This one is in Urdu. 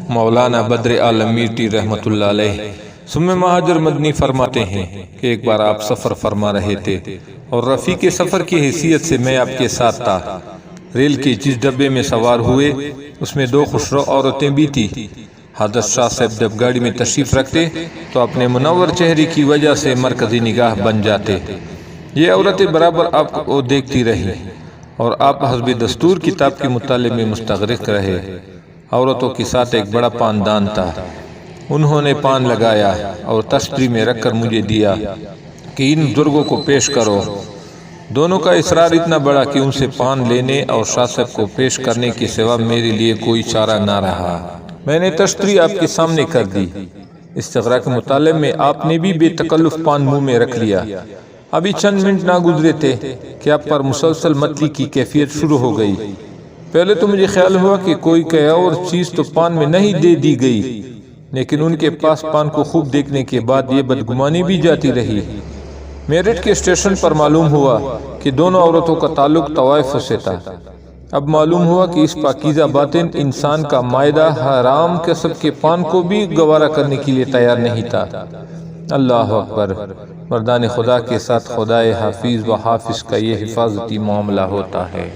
مولانا بدر عالم میرٹی رحمۃ اللہ علیہ ثم مہاجر مدنی فرماتے ہیں کہ ایک بار آپ سفر فرما رہے تھے اور رفیق سفر کی حیثیت سے میں آپ کے ساتھ تھا۔ ریل کے جس ڈبے میں سوار ہوئے اس میں 2 خوشرو عورتیں بھی تھی۔ حضرت شاہ صاحب جب گاڑی میں تشریف رکھتے تو اپنے منور چہرے کی وجہ سے مرکزی نگاہ بن جاتے۔ یہ عورتیں برابر آپ کو دیکھتی رہی اور آپ حسب دستور کتاب کے مطالعے میں مستغرق رہے۔ عورتوں کے ساتھ ایک بڑا پان دان تھا۔ انہوں نے پان لگایا اور تشتری میں رکھ کر مجھے دیا کہ ان بزرگوں کو پیش کرو۔ دونوں کا اصرار اتنا بڑا کہ ان سے پان لینے اور شاہ صاحب کو پیش کرنے کے سوا میرے لیے کوئی چارہ نہ رہا۔ میں نے تشتری آپ کے سامنے کر دی۔ استغراق کے مطالعے میں آپ نے بھی بے تکلف پان منہ میں رکھ لیا۔ ابھی چند منٹ نہ گزرے تھے کہ آپ پر مسلسل متلی کی کیفیت شروع ہو گئی۔ پہلے تو مجھے خیال ہوا کہ کوئی اور چیز تو پان میں نہیں دے دی گئی، لیکن ان کے پاس پان کو خوب دیکھنے کے بعد یہ بدگمانی بھی جاتی رہی۔ میرٹھ کے اسٹیشن پر معلوم ہوا کہ دونوں عورتوں کا تعلق طوائف سے تھا۔ اب معلوم ہوا کہ اس پاکیزہ باطن انسان کا معدہ حرام قسم کے پان کو بھی گوارا کرنے کے لیے تیار نہیں تھا۔ اللہ اکبر! مردان خدا کے ساتھ خدائے حافظ و حافظ کا یہ حفاظتی معاملہ ہوتا ہے۔